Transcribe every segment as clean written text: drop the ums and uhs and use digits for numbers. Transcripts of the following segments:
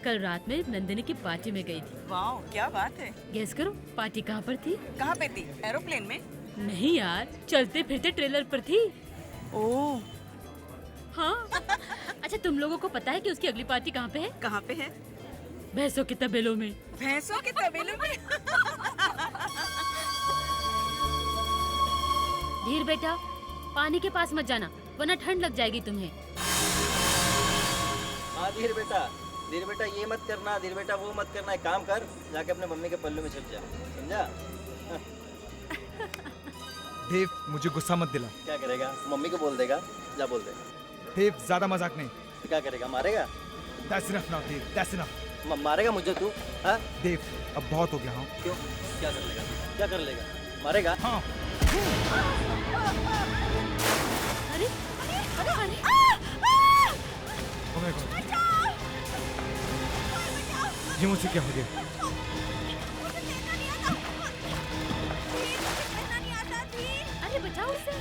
कल रात में नंदिनी की पार्टी में गई थी। वाह, क्या बात है। गेस करो पार्टी कहाँ पर थी? कहाँ पे थी? एरोप्लेन में? नहीं यार, चलते फिरते ट्रेलर पर थी। ओह हाँ। अच्छा, तुम लोगों को पता है कि उसकी अगली पार्टी कहाँ पे है? कहाँ पे है? भैंसों के तबेलों में। भैंसों के तबेले में? धीर बेटा, पानी के पास मत जाना वरना ठंड लग जाएगी तुम्हें। हाँ धीर बेटा ये मत करना, धीर बेटा वो मत करना। एक काम कर, जाके अपने मम्मी के पल्लू में छिप जा, समझा? देव, मुझे गुस्सा मत दिला। क्या करेगा? मम्मी को बोल देगा, जा बोल दे। देव, ज्यादा मजाक नहीं। क्या करेगा? मारेगा? That's enough now, Dev. That's enough. मारेगा मुझे तू? हाँ? देव, अब बहुत हो गया। हाँ। क्यों? क्या कर लेगा? क्या कर लेगा? मारेगा? हाँ। अरे अरे अरे Oh my God. ये मुझसे क्या हो गया? अरे बचाओ उसे।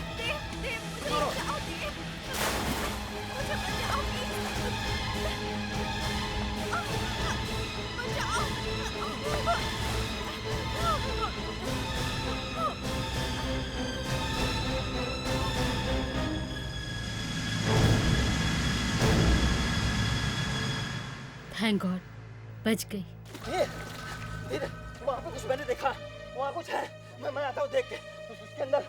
थैंक गॉड, बच गई। धीरे, वहाँ पे कुछ मैंने देखा, वहाँ कुछ है। मैं आता हूँ देख के। उसके अंदर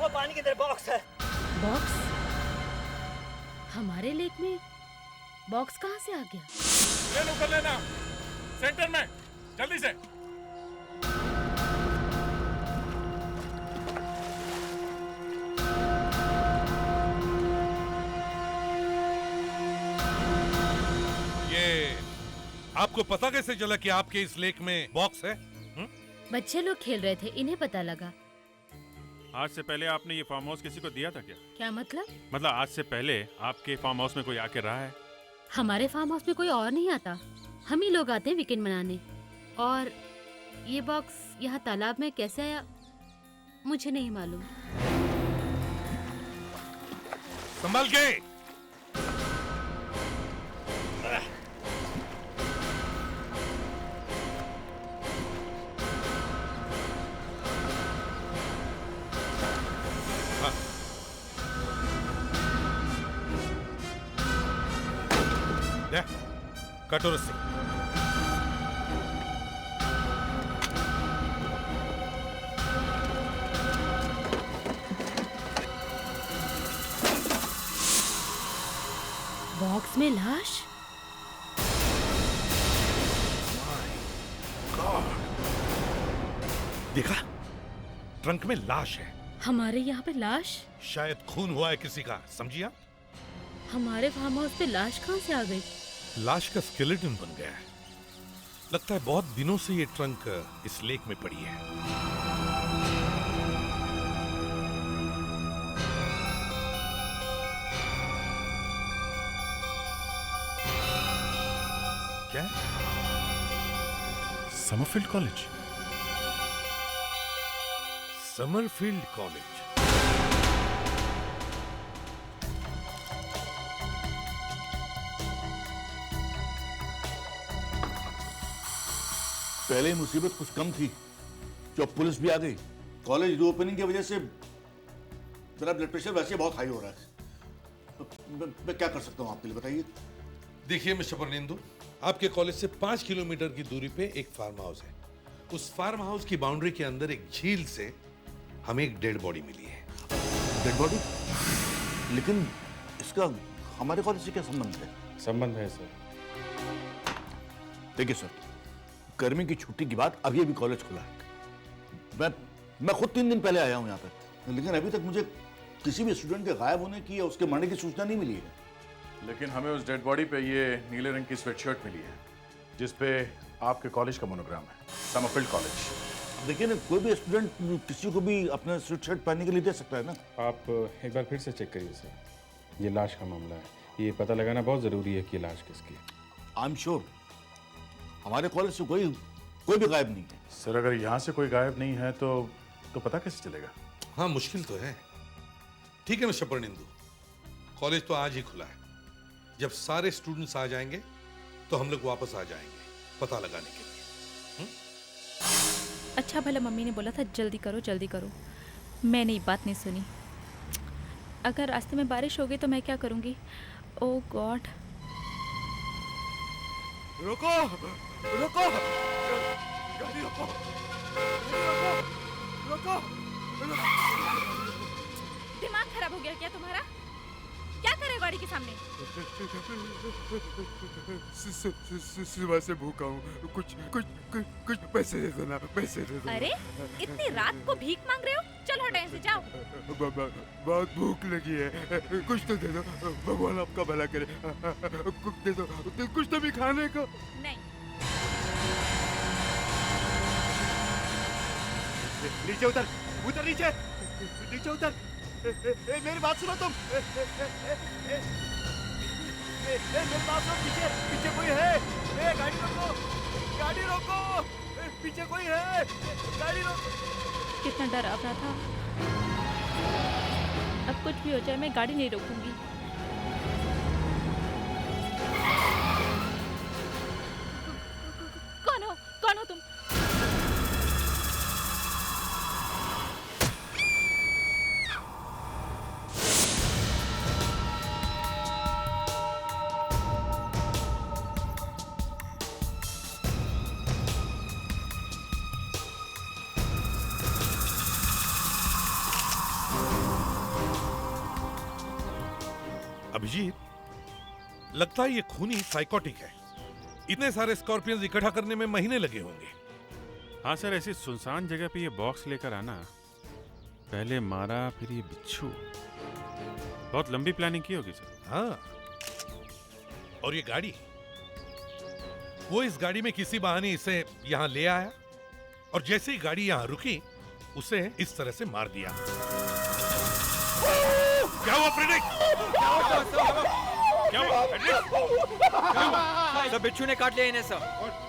वो पानी के अंदर बॉक्स है। बॉक्स? हमारे लेक में बॉक्स कहाँ से आ गया? ले लो, कर लेना सेंटर में, जल्दी से। ये आपको पता कैसे चला कि आपके इस लेक में बॉक्स है? बच्चे लोग खेल रहे थे, इन्हें पता लगा। आज से पहले आपने ये फार्म हाउस किसी को दिया था क्या? क्या मतलब? मतलब आज से पहले आपके फार्म हाउस में कोई आके रहा है? हमारे फार्म हाउस में कोई और नहीं आता, हम ही लोग आते हैं वीकेंड मनाने। और ये बॉक्स यहाँ तालाब में कैसे आया मुझे नहीं मालूम। संभाल के। कटो रस्सी। बॉक्स में लाश? देखा, ट्रंक में लाश है। हमारे यहाँ पे लाश? शायद खून हुआ है किसी का, समझी आप? हमारे फार्म हाउस पे लाश कहाँ से आ गई? लाश का स्केलेटन बन गया है। लगता है बहुत दिनों से ये ट्रंक इस लेक में पड़ी है। क्या? Summerfield college? Summerfield college? पहले मुसीबत कुछ कम थी, जो पुलिस भी आ गई। कॉलेज रीओपनिंग की वजह से मेरा ब्लड प्रेशर वैसे बहुत हाई हो रहा है। तो मैं क्या कर सकता हूँ आपके लिए, बताइए। देखिए मिस्टर परनिंदु, आपके कॉलेज से 5 किलोमीटर की दूरी पे एक फार्म हाउस है। उस फार्म हाउस की बाउंड्री के अंदर एक झील से हमें एक डेड बॉडी मिली है। Dead body? लेकिन इसका हमारे कॉलेज से क्या संबंध है? संबंध है सर। देखिए सर, गर्मी की छुट्टी के बाद अभी अभी कॉलेज खुला है। मैं खुद 3 दिन पहले आया हूँ यहाँ पे, लेकिन अभी तक मुझे किसी भी स्टूडेंट के गायब होने की या उसके मरने की सूचना नहीं मिली है। लेकिन हमें उस डेड बॉडी पे ये नीले रंग की स्वेटशर्ट मिली है, जिस पे आपके कॉलेज का मोनोग्राम है, समरफील्ड कॉलेज। देखिए ना, कोई भी स्टूडेंट किसी को भी अपना स्वेट शर्ट पहनने के लिए दे सकता है ना। आप एक बार फिर से चेक करिए सर, ये लाश का मामला है, ये पता लगाना बहुत ज़रूरी है कि ये लाश किसकी है। आई एम श्योर हमारे कॉलेज से कोई भी गायब नहीं है। सर अगर यहाँ से कोई गायब नहीं है तो पता कैसे चलेगा? हाँ मुश्किल तो है। ठीक है मिस्टर परनिंदु, कॉलेज तो आज ही खुला है। जब सारे स्टूडेंट्स आ जाएंगे तो हम लोग वापस आ जाएंगे पता लगाने के लिए। अच्छा भला मम्मी ने बोला था जल्दी करो, मैंने ये बात नहीं सुनी। अगर रास्ते में बारिश हो गई तो मैं क्या करूँगी? ओह गॉड। रुको रुको, गाड़ी रोको, रुको। दिमाग खराब हो गया क्या तुम्हारा? क्या करे गाड़ी के सामने? सुबह से भूखा हूँ, कुछ पैसे दे दो ना, पैसे दे दो। अरे इतनी रात को भीख मांग रहे हो? चलो हटो यहाँ से, जाओ। बहुत भूख लगी है, कुछ तो दे दो, भगवान आपका भला करे। कुछ दे दो, कुछ तो भी खाने को। नहीं। नीचे उतर, नीचे उतर। मेरी बात सुनो तुम। मेरी बात सुनो, पीछे कोई है। गाड़ी रोको, पीछे कोई है, गाड़ी रोको। कितना डराव रहा था। अब कुछ भी हो जाए मैं गाड़ी नहीं रोकूंगी। कौन हो तुम? अभिजीत, लगता है ये खूनी साइकोटिक है। इतने सारे स्कॉर्पियंस इकट्ठा करने में महीने लगे होंगे। हाँ सर, ऐसी सुनसान जगह पे ये बॉक्स लेकर आना, पहले मारा फिर ये बिच्छू, बहुत लंबी प्लानिंग की होगी सर। हाँ, और ये गाड़ी, वो इस गाड़ी में किसी बहाने इसे यहाँ ले आया और जैसे ही गाड़ी यहाँ रुकी उसे इस तरह से मार दिया। क्या हुआ फ्रेडरिक? क्या हुआ? सब बिच्छू ने काट लिया इन्हें सब।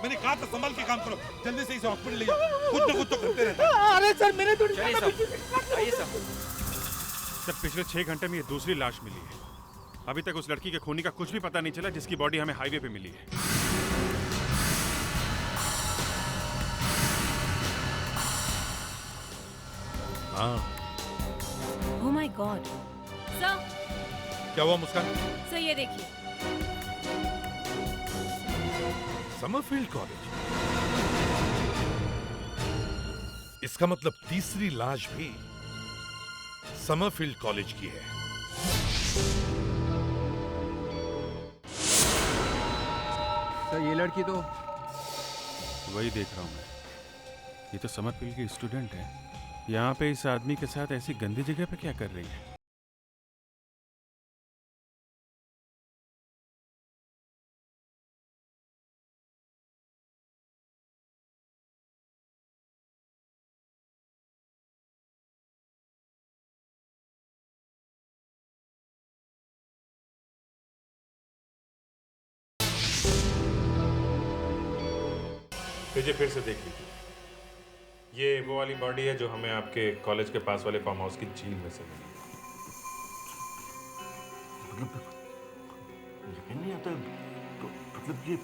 मैंने कहा था संभाल के काम करो, जल्दी से इसे हॉस्पिटल ले जाओ। खुद तो करते रहते हैं। अरे सर मैंने तो आइए सब। सर पिछले 6 घंटे में ये दूसरी लाश मिली है। अभी तक उस लड़की के खूनी का कुछ भी पता नहीं चला जिसकी बॉडी हमें हाईवे पे मिली है। हाँ। Oh my God. सर, क्या हुआ मुस्कान? सर ये देखिए। समरफील्ड कॉलेज, इसका मतलब तीसरी लाश भी समरफील्ड कॉलेज की है। सर ये लड़की तो वही देख रहा हूँ मैं, ये तो समरफील्ड की स्टूडेंट है। यहाँ पे इस आदमी के साथ ऐसी गंदी जगह पे क्या कर रही है? लीजिए फिर से देख लीजिए, ये वो वाली बॉडी है जो हमें आपके कॉलेज के पास वाले फार्म हाउस की झील में से मिली। यकीन नहीं आता। तो मतलब ये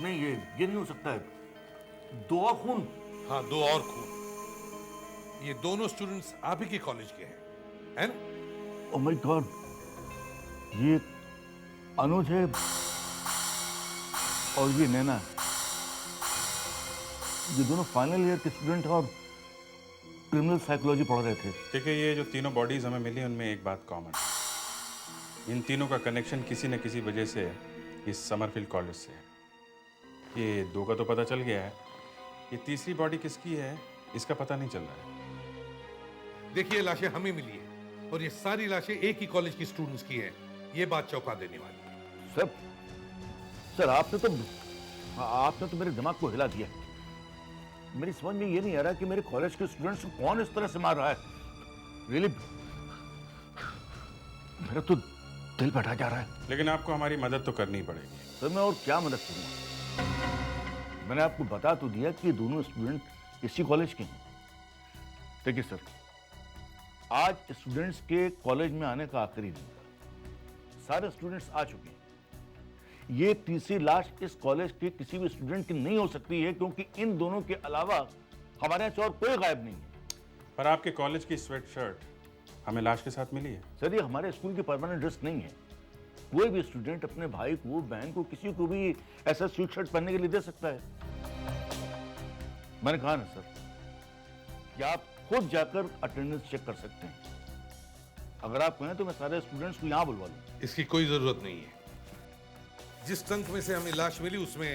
नहीं, ये नहीं हो सकता है। 2 और खून। हाँ 2 और खून। ये दोनों स्टूडेंट्स आप ही के कॉलेज के हैं, है ना? ओह माय गॉड, ये अनुज है और ये नैना है। ये दोनों फाइनल ईयर के स्टूडेंट और क्रिमिनल साइकोलॉजी पढ़ रहे थे। देखिए ये जो तीनों बॉडीज हमें मिली उनमें एक बात कॉमन है, इन तीनों का कनेक्शन किसी न किसी वजह से इस समरफील्ड कॉलेज से है। ये 2 का तो पता चल गया है, ये तीसरी बॉडी किसकी है इसका पता नहीं चल रहा है। देखिए लाशें हमें मिली है और ये सारी लाशें एक ही कॉलेज की स्टूडेंट्स की हैं। ये बात चौंका देने वाली है। सर आपने तो मेरे दिमाग को हिला दिया। मेरी समझ में ये नहीं आ रहा कि मेरे कॉलेज के स्टूडेंट्स को कौन इस तरह से मार रहा है। रियली मेरा तो दिल बैठा जा रहा है। लेकिन आपको हमारी मदद तो करनी पड़ेगी। सर मैं और क्या मदद करूंगा? मैंने आपको बता तो दिया कि ये दोनों स्टूडेंट इसी कॉलेज के हैं। देखिए सर, आज स्टूडेंट्स के कॉलेज में आने का आखिरी दिन था। सारे स्टूडेंट्स आ चुके हैं। ये तीसरी लाश इस कॉलेज के किसी भी स्टूडेंट की नहीं हो सकती है, क्योंकि इन दोनों के अलावा हमारे यहाँ से और कोई गायब नहीं है। पर आपके कॉलेज की स्वेट शर्ट हमें लाश के साथ मिली है। सर ये हमारे स्कूल की परमानेंट ड्रेस नहीं है। कोई भी स्टूडेंट अपने भाई को, बहन को, किसी को भी ऐसा स्वेट शर्ट पहनने के लिए दे सकता है। मैंने कहा ना सर कि आप खुद जाकर अटेंडेंस चेक कर सकते हैं। अगर आप कहें तो मैं सारे स्टूडेंट्स को यहाँ बुलवा लूँ। इसकी कोई जरूरत नहीं है। जिस टंक में से हमें लाश मिली उसमें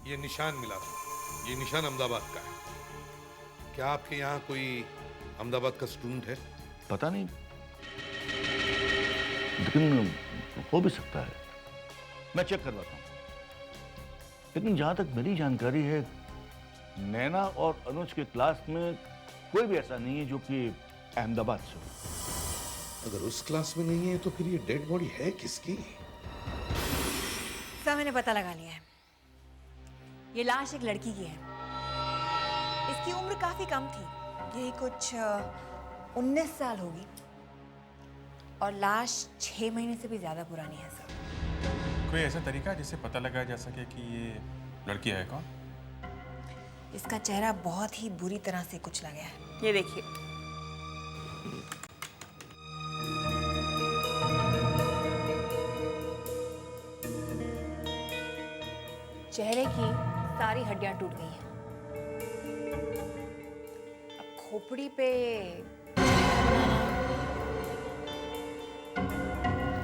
ये निशान मिला था। ये निशान अहमदाबाद का है। क्या आपके यहाँ कोई अहमदाबाद का स्टूडेंट है? पता नहीं, लेकिन हो भी सकता है। मैं चेक करवाता हूँ। लेकिन जहां तक मेरी जानकारी है, नैना और अनुज के क्लास में कोई भी ऐसा नहीं है जो कि अहमदाबाद से हो। अगर उस क्लास में नहीं है तो फिर ये डेड बॉडी है किसकी? सब मैंने पता लगा लिया है। ये लाश एक लड़की की है। इसकी उम्र काफी कम थी, यही कुछ 19 साल होगी, और लाश 6 महीने से भी ज्यादा पुरानी है सर। कोई ऐसा तरीका है जिससे पता लगाया जा सके कि ये लड़की है कौन? इसका चेहरा बहुत ही बुरी तरह से कुचला गया है। ये देखिए, चेहरे की सारी हड्डियां टूट गई हैं। अब खोपड़ी पे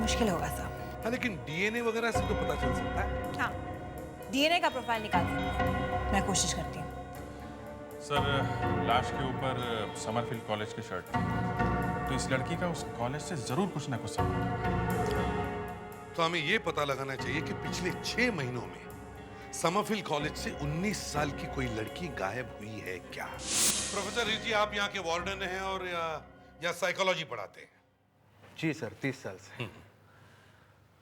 मुश्किल होगा साहब। हाँ, लेकिन डीएनए वगैरह से तो पता चल सकता है। हाँ, डीएनए का प्रोफाइल निकाल सकते हैं। मैं कोशिश करती हूँ। सर लाश के ऊपर समरफील्ड कॉलेज की शर्ट थी, तो इस लड़की का उस कॉलेज से जरूर कुछ ना कुछ संबंध है। तो हमें ये पता लगाना चाहिए कि पिछले 6 महीनों में समरफील्ड कॉलेज से 19 साल की कोई लड़की गायब हुई है क्या? प्रोफेसर रिजी, आप यहाँ के वार्डन हैं और यहाँ साइकोलॉजी पढ़ाते हैं। जी सर, 30 साल से।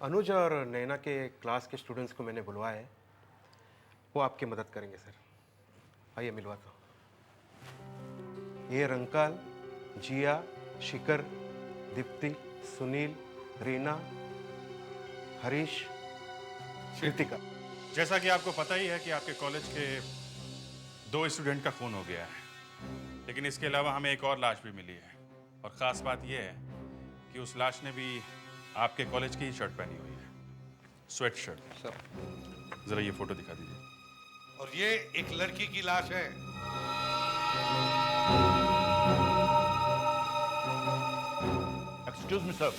अनुज और नैना के क्लास के स्टूडेंट्स को मैंने बुलवाया है। वो आपकी मदद करेंगे सर। आइए मिलवाता हूँ। ये रंकाल, जिया, शिखर, दीप्ति, सुनील, रीना, हरीश, कृतिका। जैसा कि आपको पता ही है कि आपके कॉलेज के 2 स्टूडेंट का खून हो गया है, लेकिन इसके अलावा हमें एक और लाश भी मिली है। और ख़ास बात यह है कि उस लाश ने भी आपके कॉलेज की ही शर्ट पहनी हुई है, स्वेट शर्ट। सर ज़रा ये फोटो दिखा दीजिए। और ये एक लड़की की लाश है। एक्सक्यूज मी सर,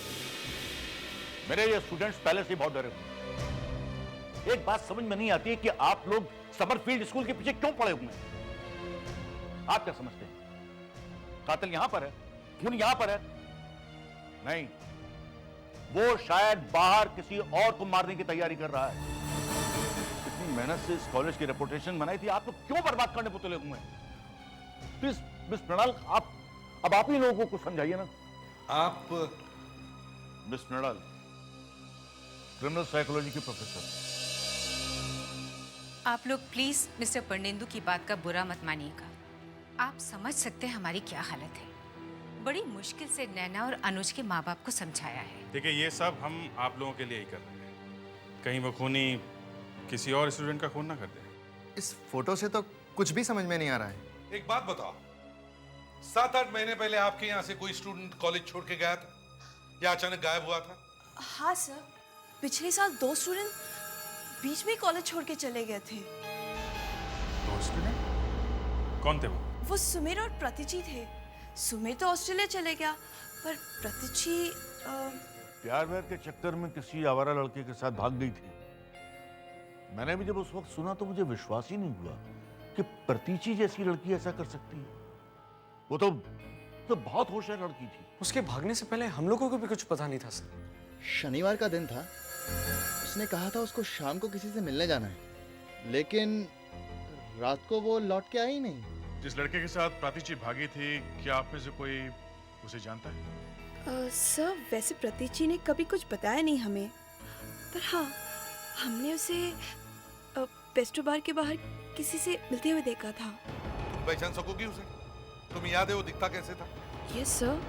मेरे ये स्टूडेंट्स पहले से बहुत डरे हुए हैं। एक बात समझ में नहीं आती है कि आप लोग समरफील्ड स्कूल के पीछे क्यों पड़े हुए हैं? आप क्या समझते हैं कातिल यहां पर है, खून यहां पर है? नहीं, वो शायद बाहर किसी और को मारने की तैयारी कर रहा है। इतनी मेहनत से इस कॉलेज की रेपुटेशन बनाई थी, आप तो क्यों बर्बाद करने को तुले हुए हैं? प्लीज मिस मृणाल, अब आप ही लोगों को समझाइए ना। आप मिस मृणाल, क्रिमिनल साइकोलॉजी के प्रोफेसर। आप लोग प्लीज मिस्टर परनेंदु की बात का बुरा मत मानिएगा। आप समझ सकते हैं हमारी क्या हालत है। बड़ी मुश्किल से नैना और अनुज के माँ बाप को समझाया है। देखिए, ये सब हम आप लोगों के लिए ही कर रहे हैं। कहीं वो खूनी किसी और स्टूडेंट का खून ना कर दे। इस फोटो से तो कुछ भी समझ में नहीं आ रहा है। एक बात बताओ, 7-8 महीने पहले आपके यहाँ से कोई स्टूडेंट कॉलेज छोड़ के गया था या अचानक गायब हुआ था? हाँ सर, पिछले साल 2 स्टूडेंट बीच में कॉलेज छोड़ के चले गए थे। 2 स्टूडेंट? कौन थे वो? वो सुमेर और प्रतिची थे। सुमेर तो ऑस्ट्रेलिया चले गया, पर प्रतिची प्यार व्यार के चक्कर में किसी आवारा लड़के के साथ भाग गई थी। मैंने भी जब उस वक्त सुना तो मुझे विश्वास ही नहीं हुआ कि प्रतीची जैसी लड़की ऐसा कर सकती है। वो तो बहुत होशियार लड़की थी। उसके भागने से पहले हम लोगों को भी कुछ पता नहीं था सर। शनिवार का दिन था। उसने कहा था उसको शाम को किसी से मिलने जाना है, लेकिन रात को वो लौट के आई नहीं। जिस लड़के के साथ प्रातिची भागी थी, क्या आप में से कोई उसे जानता है? सर, वैसे प्रतीची ने कभी कुछ बताया नहीं हमें, पर हाँ, हमने उसे पेस्ट्रो बार के बाहर किसी से मिलते हुए देखा था। तुम पहचान सकोगी उसे? तुम्हें याद है वो दिखता कैसे था? यस सर,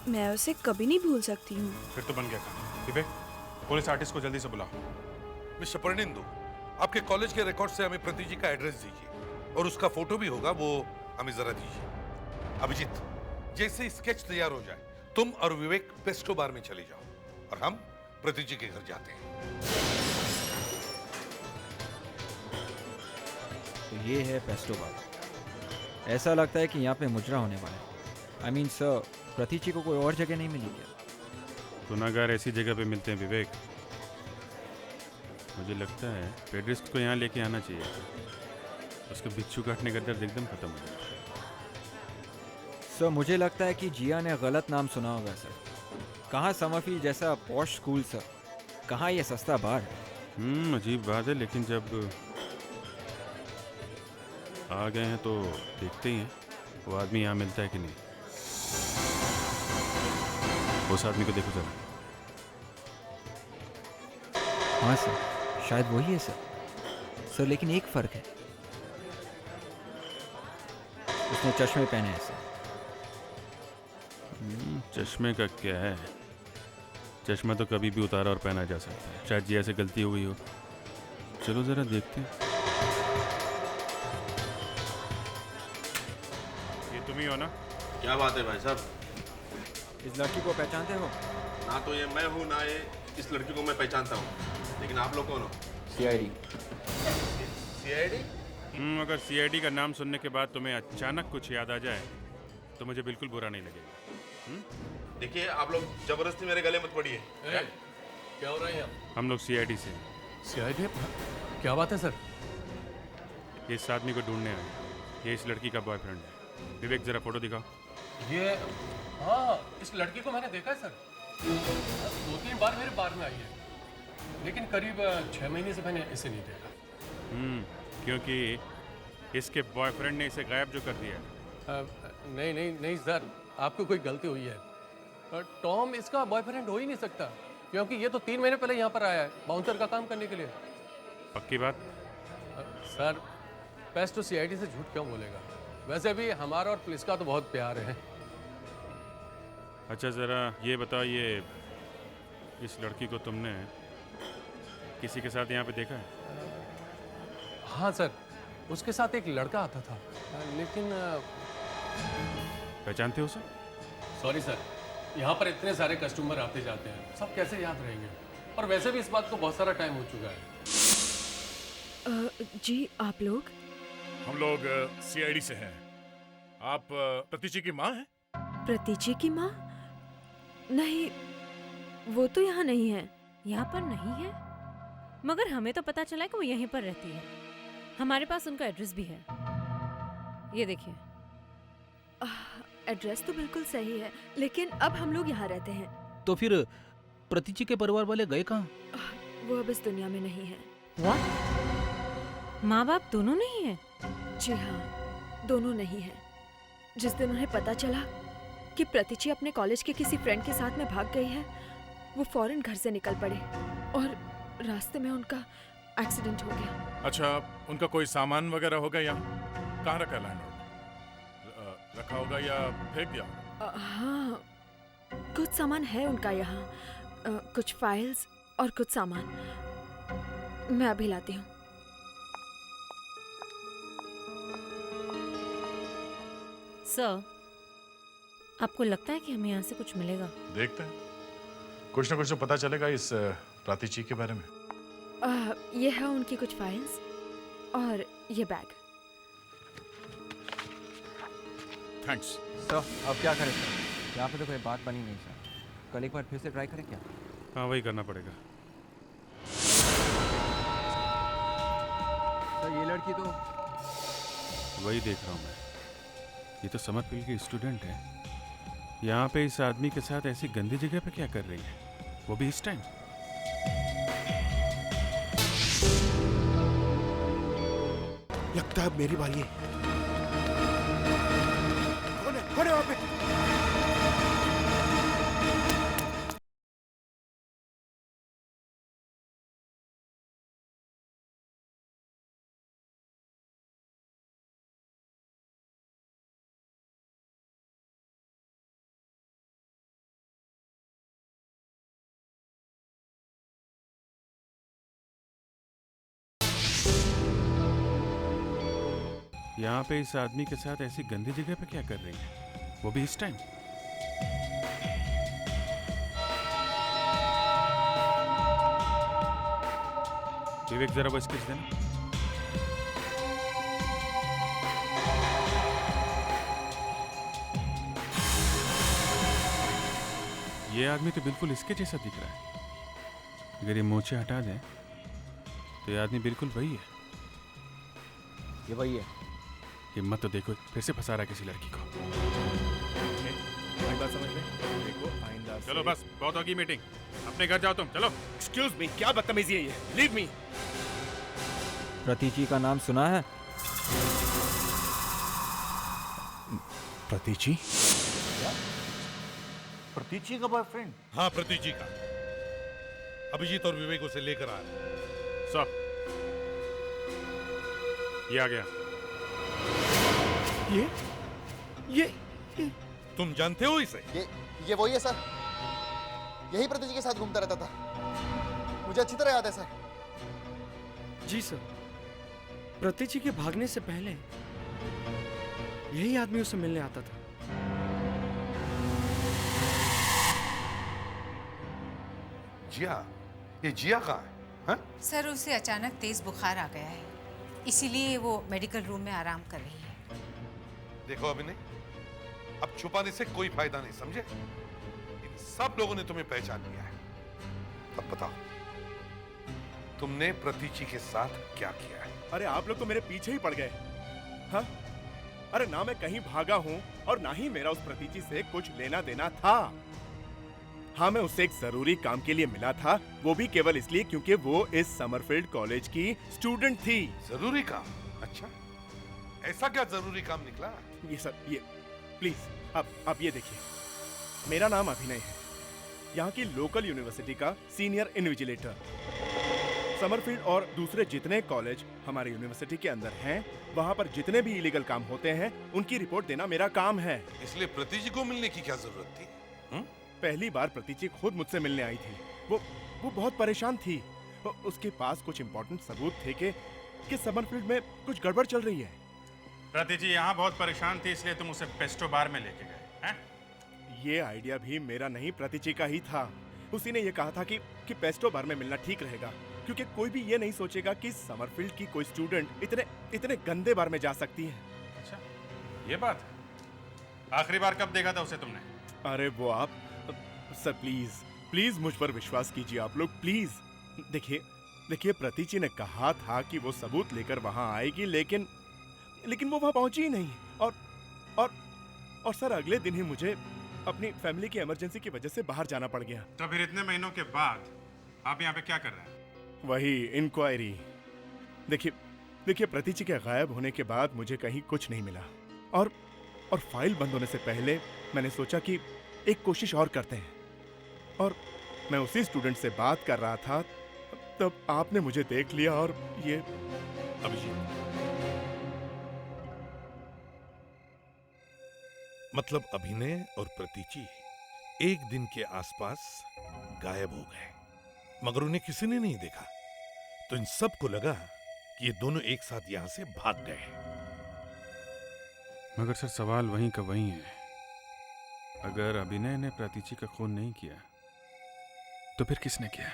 मैं उसे कभी नहीं भूल सकती हूँ। फिर तो बन गया काम। विवेक, पुलिस आर्टिस्ट को जल्दी से बुलाओ। मिस्टर परनिंदु, आपके कॉलेज के रिकॉर्ड से हमें प्रतीजी का एड्रेस दीजिए और उसका फोटो भी होगा, वो हमें जरा दीजिए। अभिजीत, जैसे स्केच तैयार हो जाए तुम और विवेक पेस्टो बार में चले जाओ और हम प्रतीजी के घर जाते हैं। तो ये है पेस्टो बार। ऐसा लगता है कि यहाँ पे मुजरा होने वाला है। आई मीन सर, प्रतीची को कोई और जगह नहीं मिली क्या? गुनाहगार ऐसी जगह पे मिलते हैं विवेक। मुझे लगता है पेड्रिस्ट को यहाँ लेके आना चाहिए। उसके बिच्छू काटने का दर्द एकदम खत्म हो जाता है। सर, मुझे लगता है कि जिया ने गलत नाम सुना होगा सर। कहाँ समरफील्ड जैसा पॉश स्कूल सर, कहाँ ये सस्ता बार है। अजीब बात है, लेकिन जब आ गए हैं तो देखते ही हैं वो आदमी यहाँ मिलता है कि नहीं। उस आदमी को देखो जरा। हाँ सर, शायद वही है सर। सर, लेकिन एक फ़र्क है, उसने चश्मे पहने हैं सर। चश्मे का क्या है? चश्मा तो कभी भी उतारा और पहना जा सकता है। शायद जिया से गलती हो गई हो। चलो ज़रा देखते हैं। ये तुम ही हो ना? क्या बात है भाई साहब? इस लड़की को पहचानते हो? ना तो ये मैं हूँ, ना ये इस लड़की को मैं पहचानता हूँ। लेकिन आप लोग कौन हो? CID। CID? अगर CID का नाम सुनने के बाद तुम्हें अचानक कुछ याद आ जाए तो मुझे बिल्कुल बुरा नहीं लगेगा। देखिए, आप लोग जबरदस्ती मेरे गले मत पड़िए। क्या हो रहा है? हम लोग CID से। CID? क्या बात है सर? ये इस आदमी को ढूंढने आए। ये इस लड़की का बॉयफ्रेंड है। विवेक, जरा फोटो दिखाओ। ये हाँ, इस लड़की को मैंने देखा है सर। 2-3 बार मेरे बार में आई है, लेकिन करीब 6 महीने से मैंने इसे नहीं देखा। क्योंकि इसके बॉयफ्रेंड ने इसे गायब जो कर दिया है। नहीं सर, आपको कोई गलती हुई है। टॉम इसका बॉयफ्रेंड हो ही नहीं सकता, क्योंकि ये तो 3 महीने पहले यहाँ पर आया है बाउंसर का काम करने के लिए। पक्की बात? सर, पेस्टो CID से झूठ क्यों बोलेगा? वैसे भी हमारा और पुलिस का तो बहुत प्यार है। अच्छा, ज़रा ये बताओ, ये इस लड़की को तुमने किसी के साथ यहाँ पे देखा है? हाँ सर, उसके साथ एक लड़का आता था, लेकिन पहचानते हो उसे? सॉरी सर, यहाँ पर इतने सारे कस्टमर आते जाते हैं, सब कैसे याद रहेंगे? और वैसे भी इस बात को बहुत सारा टाइम हो चुका है। जी, आप लोग? हम लोग CID से हैं। आप प्रतीची की माँ हैं? प्रतीची की माँ? नहीं, वो तो यहाँ नहीं है। यहाँ पर नहीं है? मगर हमें तो पता चला कि वो यहीं पर रहती है। हमारे पास उनका एड्रेस भी है। ये देखिए। एड्रेस तो बिल्कुल सही है, लेकिन अब हम लोग यहाँ रहते हैं। तो फिर प्रतीची के परिवार वाले गए कहाँ? वो अब इस दुनिया में नहीं है। What? माँ बाप दोनों नहीं है? जी हाँ, दोनों नहीं है। जिस दिन उन्हें पता चला कि प्रतीची अपने कॉलेज के किसी फ्रेंड के साथ में भाग गई है, वो फौरन घर से निकल पड़े और रास्ते में उनका एक्सीडेंट हो गया। अच्छा, उनका कोई सामान वगैरह होगा यहाँ? कहाँ रखा लैंडलॉर्ड? रखा होगा या फेंक दिया? हाँ, कुछ सामान है उनका यहाँ, कुछ फाइल्स और कुछ सामान। मैं अभी लाती हूँ। सर, आपको लगता है कि हमें यहाँ से कुछ मिलेगा? देखते हैं, कुछ ना कुछ तो पता चलेगा इस प्रातीची के बारे में। ये है उनकी कुछ फाइल्स और ये बैग। थैंक्स। सर, अब क्या करें सर? यहाँ पे तो कोई बात बनी नहीं सर। कल एक बार फिर से ट्राई करें क्या? हाँ, वही करना पड़ेगा। सर, ये लड़की तो वही देख रहा हूँ मैं। ये तो समरफील्ड की स्टूडेंट है। यहाँ पे इस आदमी के साथ ऐसी गंदी जगह पे क्या कर रही है, वो भी इस टाइम? लगता है अब मेरी बारी है। कौन है वहां पे? यहाँ पे इस आदमी के साथ ऐसी गंदी जगह पे क्या कर रही है, वो भी इस टाइम? विवेक जरा वो स्केच देना। ये आदमी तो बिल्कुल इसके जैसा दिख रहा है। अगर ये मोचे हटा दें तो ये आदमी बिल्कुल वही है। ये वही है। हिम्मत तो देखो, फिर से फंसा रहा है किसी लड़की को। बात समझ में देखो, आइंदा चलो बस, बहुत होगी मीटिंग, अपने घर जाओ तुम, चलो। एक्सक्यूज मी, क्या बदतमीजी है ये? Leave me. प्रतीची का नाम सुना है? प्रतीची? प्रतीची का बॉयफ्रेंड? हाँ, प्रतीची का। अभिजीत और विवेक उसे लेकर आ रहे। सब ये आ गया। ये तुम जानते हो इसे? ये वही है सर, यही प्रतीची के साथ घूमता रहता था, मुझे अच्छी तरह याद है सर। जी सर, प्रतीची के भागने से पहले यही आदमी उससे मिलने आता था। जिया, ये जिया कहाँ है? हाँ? सर, उसे अचानक तेज बुखार आ गया है, इसीलिए वो मेडिकल रूम में आराम कर रही है। देखो अभिनय, अब छुपाने से कोई फायदा नहीं, समझे? इन सब लोगों ने तुम्हें पहचान लिया है। अब बताओ, तुमने प्रतीची के साथ क्या किया है? अरे आप लोग तो मेरे पीछे ही पड़ गए। हाँ? अरे ना मैं कहीं भागा हूं और ना ही मेरा उस प्रतीची से कुछ लेना देना था। हाँ, मैं उससे एक जरूरी काम के लिए मिला था, वो भी केवल इसलिए क्योंकि वो इस समरफील्ड कॉलेज की स्टूडेंट थी। जरूरी काम? अच्छा, ऐसा क्या जरूरी काम निकला? ये सर, ये प्लीज आप ये देखिए, मेरा नाम अभिनय है, यहाँ की लोकल यूनिवर्सिटी का सीनियर इन्विजिलेटर। समरफील्ड और दूसरे जितने कॉलेज हमारे यूनिवर्सिटी के अंदर हैं, वहाँ पर जितने भी इलीगल काम होते हैं, उनकी रिपोर्ट देना मेरा काम है। इसलिए प्रतीची को मिलने की क्या जरूरत थी? पहली बार प्रतीची खुद मुझसे मिलने आई थी। वो बहुत परेशान थी। उसके पास कुछ इंपॉर्टेंट सबूत थे कि समरफील्ड में कुछ गड़बड़ चल रही है। प्रतीची यहाँ बहुत परेशान थी, इसलिए तुम उसे पेस्टो बार में लेके गए हैं? ये आइडिया भी मेरा नहीं, प्रतीची का ही था। उसी ने ये कहा था कि पेस्टो बार में मिलना ठीक रहेगा, क्योंकि कोई भी ये नहीं सोचेगा कि समरफील्ड की कोई स्टूडेंट इतने गंदे बार में जा सकती है। अच्छा, ये बात है। आखिरी बार कब देखा था उसे तुमने? अरे वो आप सर, प्लीज मुझ पर विश्वास कीजिए आप लोग, प्लीज। देखिए प्रतीची ने कहा था कि वो सबूत लेकर वहां आएगी, लेकिन वो वहां पहुंची ही नहीं। और सर, अगले दिन ही मुझे अपनी फैमिली की इमरजेंसी की वजह से बाहर जाना पड़ गया। तो फिर इतने महीनों के बाद आप यहाँ पे क्या कर रहे हैं? वही इंक्वायरी। देखिए प्रतीची के गायब होने के बाद मुझे कहीं कुछ नहीं मिला, और फाइल बंद होने से पहले मैंने सोचा कि एक कोशिश और करते हैं। और मैं उसी स्टूडेंट से बात कर रहा था, तब आपने मुझे देख लिया और ये। अभिजीत, मतलब अभिनय और प्रतीची एक दिन के आसपास गायब हो गए, मगर उन्हें किसी ने नहीं देखा, तो इन सबको लगा कि ये दोनों एक साथ यहां से भाग गए। मगर सर, सवाल वहीं का वहीं है। अगर अभिनय ने प्रतीची का खून नहीं किया तो फिर किसने किया?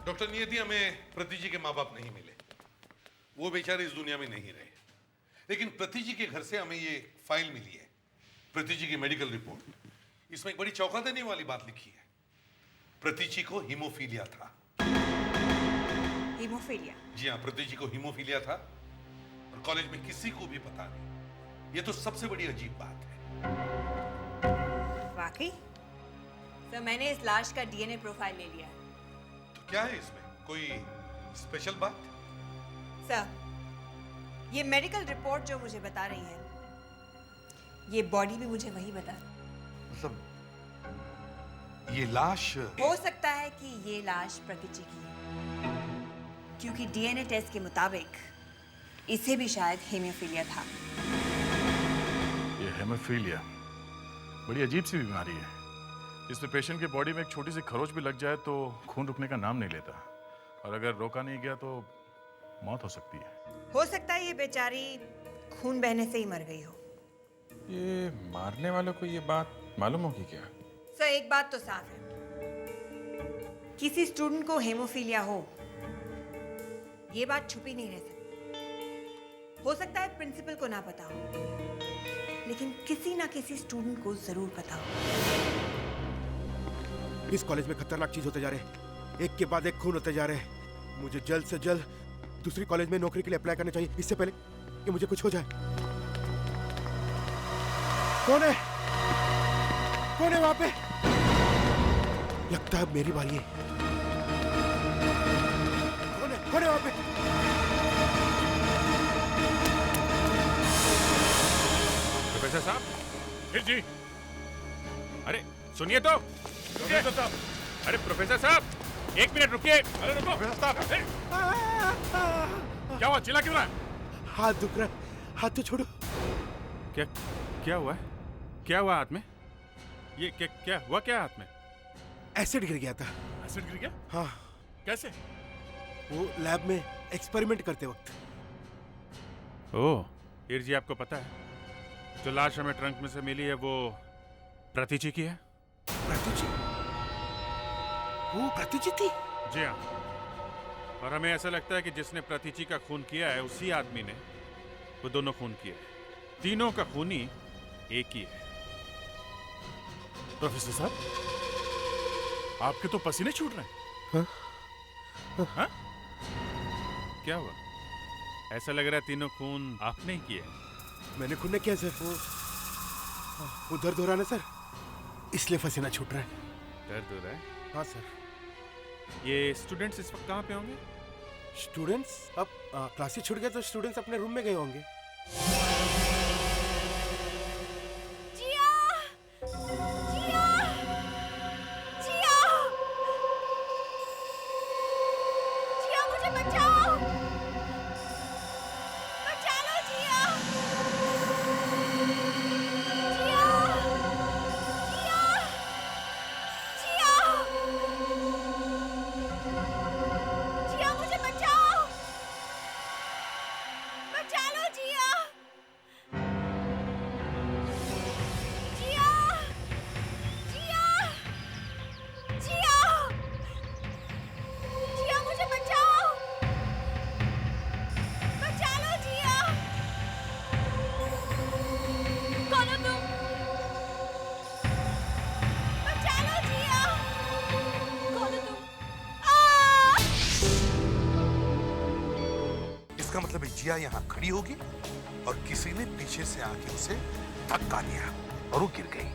डॉक्टर नियति, हमें प्रतीची के माँ बाप नहीं मिले, वो बेचारे इस दुनिया में नहीं रहे, लेकिन प्रतीची के घर से हमें ये फाइल मिली है, प्रतीची की मेडिकल रिपोर्ट। इसमें एक बड़ी चौंका देने वाली बात लिखी है। प्रतीची को हीमोफीलिया था। हीमोफीलिया? जी हाँ, प्रतीची को हीमोफीलिया था, और और कॉलेज में किसी को भी पता नहीं। ये तो सबसे बड़ी अजीब बात है। वाकई सर, मैंने इस लाश का डीएनए प्रोफाइल ले लिया है। तो क्या है इसमें, कोई स्पेशल बात? सर, ये मेडिकल रिपोर्ट जो मुझे बता रही है, ये बॉडी भी मुझे वही बता रही है। मतलब ये लाश हो सकता है कि ये लाश प्रतीची की है, क्योंकि डीएनए टेस्ट के मुताबिक इसे भी शायद हेमोफीलिया था। ये हेमोफीलिया बड़ी अजीब सी बीमारी है, जिसमें पेशेंट के बॉडी में एक छोटी सी खरोच भी लग जाए तो खून रुकने का नाम नहीं लेता, और अगर रोका नहीं गया तो मौत हो सकती है। हो सकता है ये बेचारी खून बहने से ही मर गई हो। ये मारने वालों को ये बात मालूम होगी क्या? सर, एक बात तो साफ है, किसी स्टूडेंट को हेमोफीलिया हो, ये बात छुपी नहीं रह सकती। हो सकता है प्रिंसिपल को ना पता हो, लेकिन किसी ना किसी स्टूडेंट को जरूर पता हो। इस कॉलेज में खतरनाक चीज होते जा रहे हैं, एक के बाद एक खून होते जा रहे हैं। मुझे जल्द से जल्द दूसरी कॉलेज में नौकरी के लिए अप्लाई करना चाहिए, इससे पहले कि मुझे कुछ हो जाए। कौन है? कौन है वहां पे? लगता है मेरी बारी है। कौन है वहां पे? प्रोफेसर साहब, फिर जी। अरे सुनिए तो। प्रोफेसर साहब, अरे प्रोफेसर साहब, एक मिनट रुकिए। अरे रुको प्रोफेसर साहब। क्या हुआ, चिल्ला क्यों रहा है? हाथ दुख रहा है, हाथ तो छोड़ो। क्या क्या हुआ है? क्या हुआ हाथ में? ये क्या हुआ, क्या हाथ में? एसिड गिर गया था। एसिड गिर गया? हाँ। कैसे? वो लैब में एक्सपेरिमेंट करते वक्त। ओह, हीर जी आपको पता है जो लाश हमें ट्रंक में से मिली है वो प्रतीची की है? प्रतीची? वो प्रतीची थी? जी हाँ, और हमें ऐसा लगता है कि जिसने प्रतीची का खून किया है उसी आदमी ने वो दोनों खून किए हैं। तीनों का खूनी एक ही है। प्रोफेसर साहब, आपके तो पसीने छूट रहे हैं। हाँ? हाँ? क्या हुआ? ऐसा लग रहा है तीनों खून आपने ही किए। मैंने खून नहीं किया सर, वो दर्द हो रहा है ना सर, इसलिए पसीना छूट रहा है। दर्द हो रहा है? हाँ सर। ये स्टूडेंट्स इस वक्त कहाँ पे होंगे? स्टूडेंट्स अब क्लासेस छूट गए तो स्टूडेंट्स अपने रूम में गए होंगे। इसका मतलब जिया यहाँ खड़ी होगी और किसी ने पीछे से आके उसे धक्का दिया और वो गिर गई।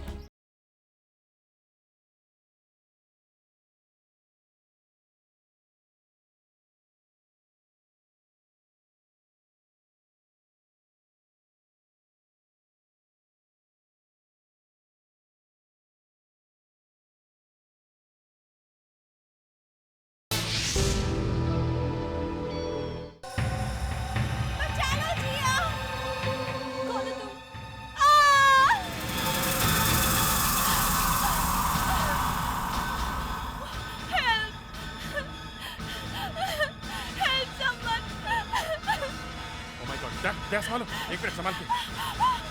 संभालो, एक मिनट संभाल के।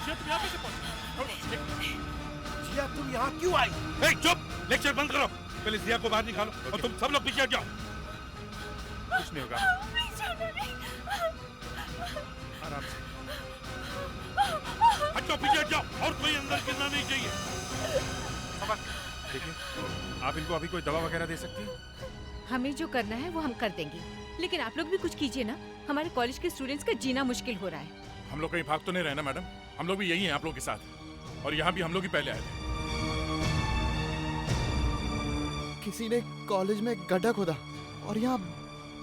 जिया तुम यहाँ कैसे पहुंची? जिया तुम यहाँ क्यों आई? चुप, लेक्चर बंद करो। पहले जिया को बाहर निकालो और तुम सब लोग पीछे हट जाओ। कुछ नहीं होगा, आराम से हट जाओ, पीछे हट जाओ और कोई अंदर गिरना नहीं चाहिए। देखिए, आप इनको अभी कोई दवा वगैरह दे सकती हैं? हमें जो करना है वो हम कर देंगे। लेकिन आप लोग भी कुछ कीजिए ना, हमारे कॉलेज के स्टूडेंट्स का जीना मुश्किल हो रहा है। हम लोग कहीं भाग तो नहीं रहे ना मैडम? हम लोग भी यही हैं आप लोग के साथ, और यहाँ भी हम लोग ही पहले आए थे। किसी ने कॉलेज में गड्ढा खोदा और यहाँ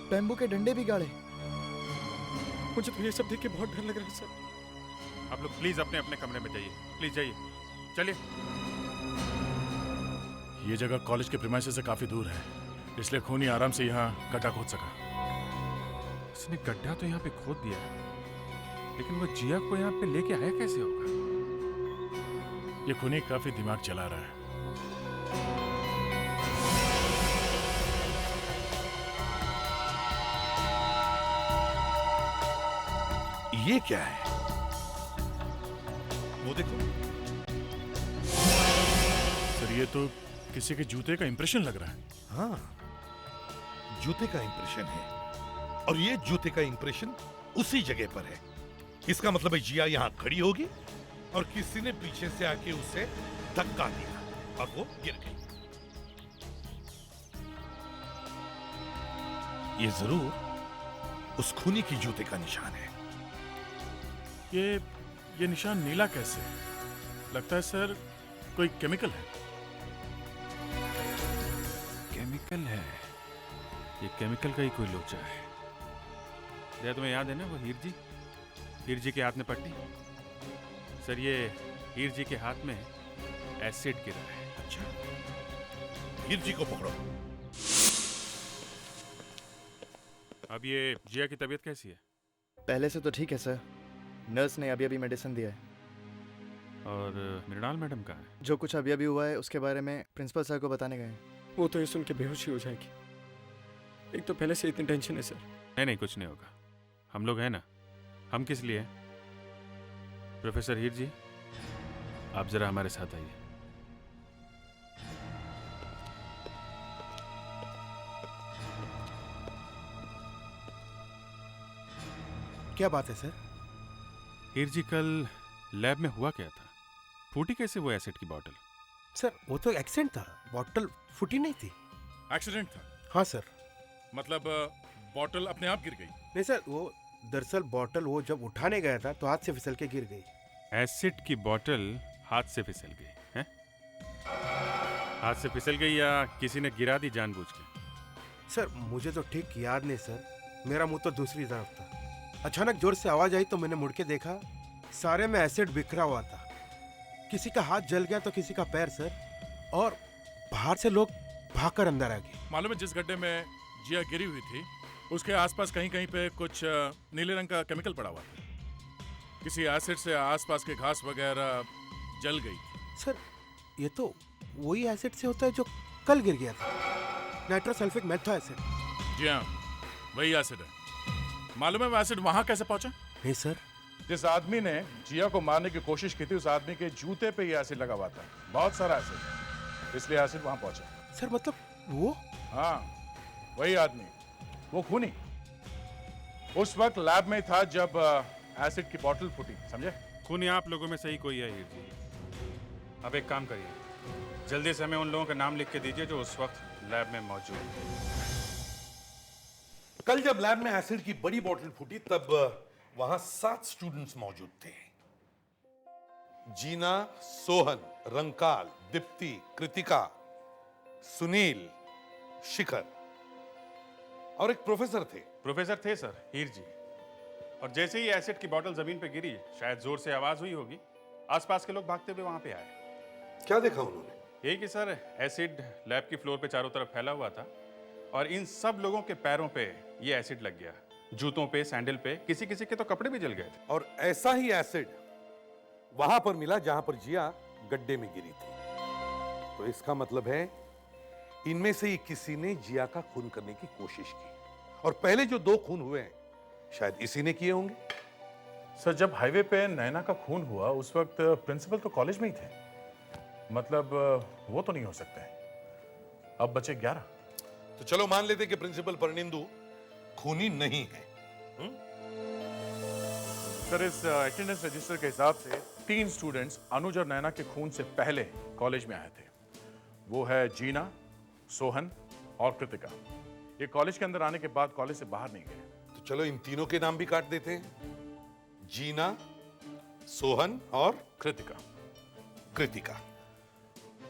बैम्बू के डंडे भी गाड़े। मुझे तो ये सब देख के बहुत डर लग रहा है सर। आप लोग प्लीज अपने अपने कमरे में जाइए, प्लीज जाइए, चलिए। ये जगह कॉलेज के प्रीमाइसेस से काफी दूर है, इसलिए खूनी आराम से यहाँ गड्ढा खोद सका। उसने गड्ढा तो यहाँ पे खोद दिया है, लेकिन वो जिया को यहाँ पे लेके आया कैसे होगा? ये खूनी काफी दिमाग चला रहा है। ये क्या है? वो देखो। सर ये तो किसी के जूते का इंप्रेशन लग रहा है। हाँ, जूते का इंप्रेशन है, और ये जूते का इंप्रेशन उसी जगह पर है। इसका मतलब है जिया यहाँ खड़ी होगी और किसी ने पीछे से आके उसे धक्का दिया और वो गिर गई। ये जरूर उस खूनी की जूते का निशान है। ये निशान नीला कैसे? लगता है सर कोई केमिकल है। केमिकल है? ये केमिकल का ही कोई लोचा है। जया तुम्हें याद है ना वो हीर जी के हाथ में पट्टी? सर ये हीर जी के हाथ में एसिड गिरा है। अच्छा, हीर जी को पकड़ो। अब ये जिया की तबीयत कैसी है? पहले से तो ठीक है सर, नर्स ने अभी अभी मेडिसिन दिया है। और मृणाल मैडम कहाँ है? जो कुछ अभी अभी हुआ है उसके बारे में प्रिंसिपल सर को बताने गए। वो तो ये सुन के बेहोशी हो जाएगी। एक तो पहले से इतनी टेंशन है सर। नहीं कुछ नहीं होगा, हम लोग हैं ना। हम किस लिए? प्रोफेसर हीर जी, आप जरा हमारे साथ आइए। क्या बात है सर? हीर जी, कल लैब में हुआ क्या था? फूटी कैसे वो एसिड की बोतल? सर वो तो एक्सीडेंट था, बोतल फूटी नहीं थी। एक्सीडेंट था? हाँ सर। मतलब बोतल अपने आप गिर गई? नहीं सर, वो दरअसल बोतल वो जब उठाने गया था तो हाथ से फिसल के गिर गई। एसिड की बोतल हाथ से फिसल गई है? हाथ से फिसल गई या किसी ने गिरा दी जानबूझ के? सर मुझे तो ठीक याद नहीं सर, मेरा मुंह तो दूसरी तरफ था। अचानक जोर से आवाज आई तो मैंने मुड़ के देखा, सारे में एसिड बिखरा हुआ था। किसी का हाथ जल गया तो किसी का पैर सर, और बाहर से लोग भागकर अंदर आ गए। मालूम है जिस गड्ढे में जिया गिरी हुई थी उसके आसपास कहीं कहीं पे कुछ नीले रंग का केमिकल पड़ा हुआ था। किसी एसिड से आसपास के घास वगैरह जल गई थी। सर ये तो वही एसिड से होता है जो कल गिर गया था, नाइट्रोसल्फिक मेथा एसिड। जी हाँ, वही एसिड है। मालूम है वो एसिड वहां कैसे पहुंचा? नहीं सर। जिस आदमी ने जिया को मारने की कोशिश की थी उस आदमी के जूते पे ये एसिड लगा हुआ था, बहुत सारा एसिड, इसलिए एसिड वहां पहुंचा। सर मतलब वो? हाँ वही आदमी, वो खूनी उस वक्त लैब में था जब एसिड की बोतल फूटी, समझे? खूनी आप लोगों में से ही कोई है हीर जी। अब एक काम करिए, जल्दी से हमें उन लोगों का नाम लिख के दीजिए जो उस वक्त लैब में मौजूद थे। कल जब लैब में एसिड की बड़ी बोतल फूटी तब वहां 7 स्टूडेंट्स मौजूद थे। जीना, सोहन, रंकाल, दीप्ति, कृतिका, सुनील, शिखर और एक प्रोफेसर थे। प्रोफेसर थे सर, हीर जी। और जैसे ही एसिड की बोतल जमीन पे गिरी, शायद जोर से आवाज हुई होगी, आसपास के लोग भागते हुए वहां पे आए। क्या देखा उन्होंने? यही कि सर एसिड लैब की फ्लोर पे चारों तरफ फैला हुआ था और इन सब लोगों के पैरों पे ये एसिड लग गया, जूतों पे, सैंडल पे, किसी किसी के तो कपड़े भी जल गए थे। और ऐसा ही एसिड वहां पर मिला जहां पर जिया गड्ढे में गिरी थी। तो इसका मतलब है इनमें से ही किसी ने जिया का खून करने की कोशिश की, और पहले जो 2 खून हुए हैं शायद इसी ने किए होंगे। सर जब हाईवे पे नैना का खून हुआ उस वक्त प्रिंसिपल तो कॉलेज में ही थे, मतलब वो तो नहीं हो सकते। अब बचे 11। तो चलो मान लेते कि प्रिंसिपल परनिंदु खूनी नहीं है। सर इस अटेंडेंस रजिस्टर के हिसाब से 3 स्टूडेंट्स अनुज और नैना के खून से पहले कॉलेज में आए थे। वो है जीना, सोहन और कृतिका। ये कॉलेज के अंदर आने के बाद कॉलेज से बाहर नहीं गए। तो चलो इन तीनों के नाम भी काट देते हैं, जीना, सोहन और कृतिका।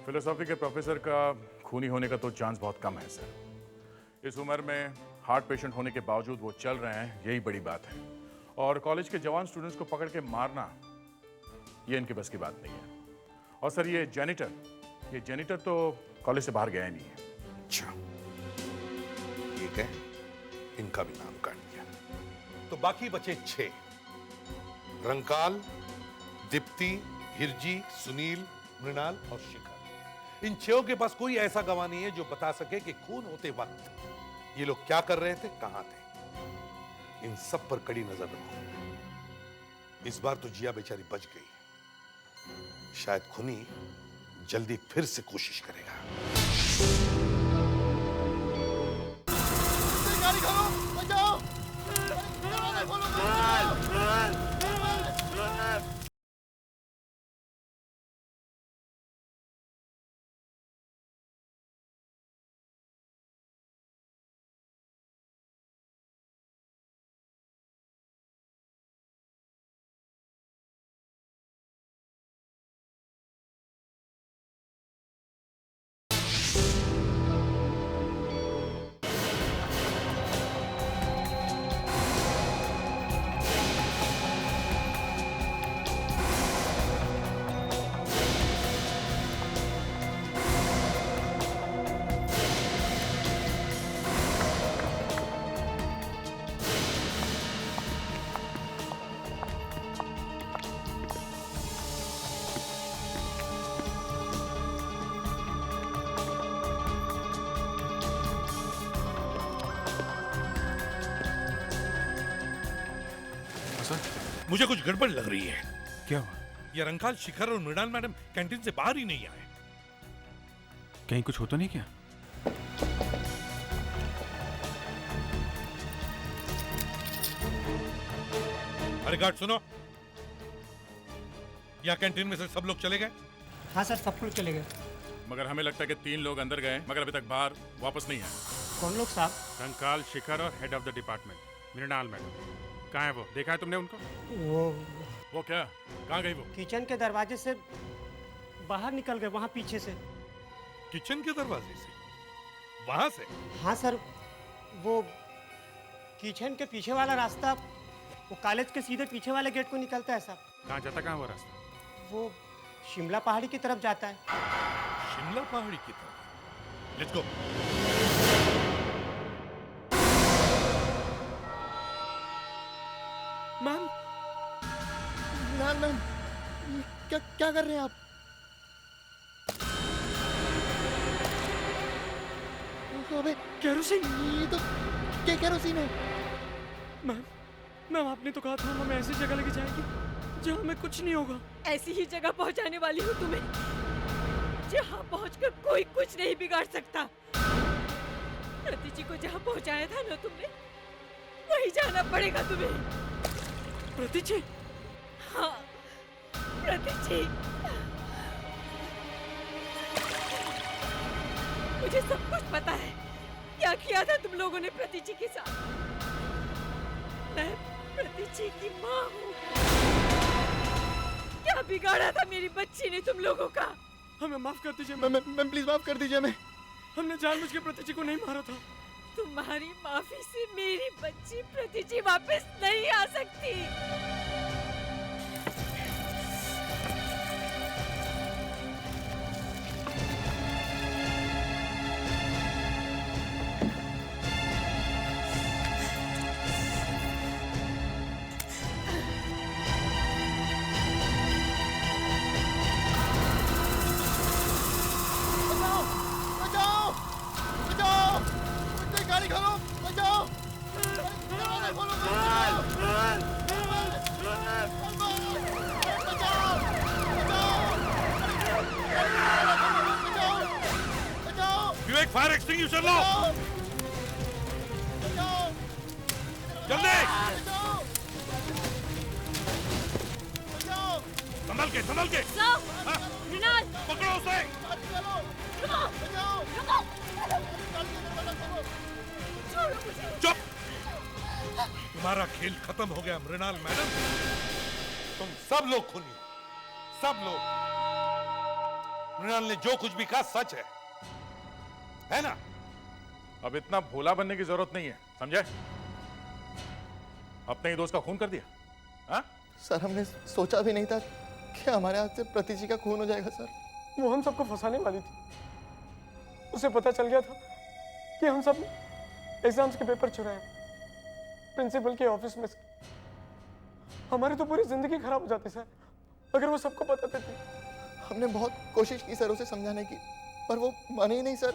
फिलोसॉफी के प्रोफेसर का खूनी होने का तो चांस बहुत कम है सर। इस उम्र में हार्ट पेशेंट होने के बावजूद वो चल रहे हैं, यही बड़ी बात है। और कॉलेज के जवान स्टूडेंट्स को पकड़ के मारना, ये इनके बस की बात नहीं है। और सर ये जेनिटर तो कॉलेज से बाहर गया ही नहीं है। अच्छा, ठीक है, इनका भी नाम काट दिया। तो बाकी बचे 6, रंकाल, दीप्ति, हिरजी, सुनील, मृणाल और शिखर। इन 6 के पास कोई ऐसा गवाह नहीं है जो बता सके कि खून होते वक्त ये लोग क्या कर रहे थे, कहां थे। इन सब पर कड़ी नजर रखो। इस बार तो जिया बेचारी बच गई, शायद खूनी जल्दी फिर से कोशिश करेगा। गाड़ी खोलो, बचाओ! मुझे कुछ गड़बड़ लग रही है। क्या हुआ? ये रंकाल, शिखर और मृणाल मैडम कैंटीन से बाहर ही नहीं आए। कहीं कुछ हो तो नहीं क्या? अरे गार्ड सुनो, यहाँ कैंटीन में से सब लोग चले गए? हाँ सर, सब लोग चले गए। मगर हमें लगता है कि 3 लोग अंदर गए मगर अभी तक बाहर वापस नहीं आए। कौन लोग साहब? रंकाल, शिखर और head of the department Mrinal madam. कहाँ है वो? देखा है तुमने उनको? वो क्या? कहाँ गई वो? किचन के दरवाजे से बाहर निकल गए, वहाँ पीछे से। किचन के दरवाजे से? वहाँ से? हाँ सर, वो किचन के पीछे वाला रास्ता वो कॉलेज के सीधे पीछे वाले गेट को निकलता है साहब। कहाँ जाता, कहाँ वो रास्ता? वो शिमला पहाड़ी की तरफ जाता है। शिमला पहाड़ी की तरफ? Let's go. मैम, मैम, ये क्या कर रहे हैं आप? अबे केरोसिन, ये तो क्या केरोसिन है? मैम, आपने तो कहा था हमें ऐसी जगह लेके जाएगी जहाँ हमें कुछ नहीं होगा। ऐसी ही जगह पहुंचाने वाली हूँ तुम्हें जहाँ पहुंचकर कोई कुछ नहीं बिगाड़ सकता। प्रतीची को जहाँ पहुंचाया था ना तुमने, वहीं जाना पड़ेगा तुम्हें। प्रतीची? हाँ, प्रतीची। मुझे सब कुछ पता है क्या किया था तुम लोगों ने प्रतीची के साथ। मैं प्रतीची की माँ हूँ। क्या बिगाड़ा था मेरी बच्ची ने तुम लोगों का? हमें माफ कर दीजिए मैम, प्लीज माफ कर दीजिए हमें। हमने जानबूझ के प्रतीची को नहीं मारा था। तुम्हारी माफी से मेरी बच्ची प्रतीची वापस नहीं आ सकती। फायर एक्सटिंग्विशर लो, जल्दी। संभल के, संभल के। पकड़ो उसे। चुप! तुम्हारा खेल खत्म हो गया मृणाल मैडम। तुम सब लोग खूनी हो, सब लोग। मृणाल ने जो कुछ भी कहा सच है ना? अब इतना भोला बनने की जरूरत नहीं है, समझे? अपने ही दोस्त का खून कर दिया। हाँ? सर हमने सोचा भी नहीं था कि हमारे हाथ से प्रतिची का खून हो जाएगा सर। वो हम सबको फंसाने वाली थी। उसे पता चल गया था कि हम सब एग्जाम्स के पेपर चुराए प्रिंसिपल के ऑफिस में से। हमारी तो पूरी जिंदगी खराब हो जाती सर अगर वो सबको पता देती। हमने बहुत कोशिश की सर उसे समझाने की, पर वो माने ही नहीं सर,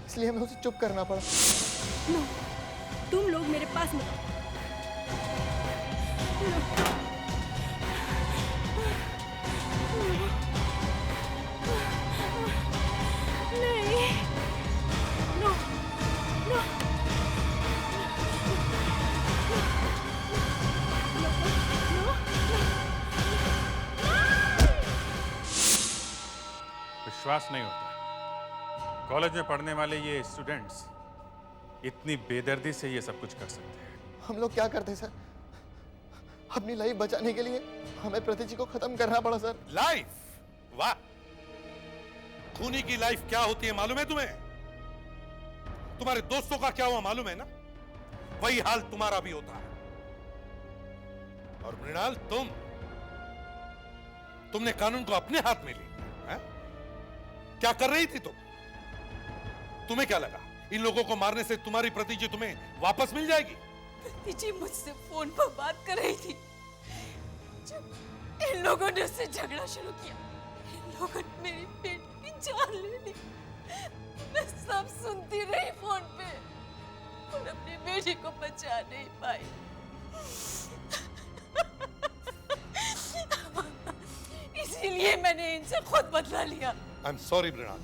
इसलिए हमें उसे चुप करना पड़ा। नो, तुम लोग मेरे पास मत आओ। नहीं, नो, नो, विश्वास नहीं होता कॉलेज में पढ़ने वाले ये स्टूडेंट्स इतनी बेदर्दी से ये सब कुछ कर सकते हैं। हम लोग क्या करते सर? अपनी लाइफ बचाने के लिए हमें प्रतिची को खत्म करना पड़ा सर। लाइफ? वाह! खूनी की लाइफ क्या होती है मालूम है तुम्हें? तुम्हारे दोस्तों का क्या हुआ मालूम है ना? वही हाल तुम्हारा भी होता है। और मृणाल, तुमने कानून को अपने हाथ में ले लिया। क्या कर रही थी तुम? तुम्हें क्या लगा इन लोगों को मारने से तुम्हारी प्रतिजी तुम्हें वापस मिल जाएगी? प्रतिची मुझसे फोन पर बात कर रही थी जब इन लोगों ने उससे झगड़ा शुरू किया। इन लोगों ने मेरी बेटी की जान ले ली। मैं सब सुनती रही फोन पे और अपनी बेटी को बचा नहीं पाई। इसीलिए मैंने इनसे खुद बदला लिया। आई एम सॉरी मृणाल,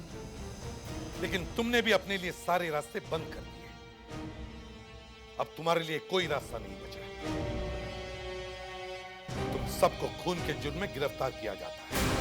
लेकिन तुमने भी अपने लिए सारे रास्ते बंद कर दिए। अब तुम्हारे लिए कोई रास्ता नहीं बचा। तुम सबको खून के जुर्म में गिरफ्तार किया जाता है।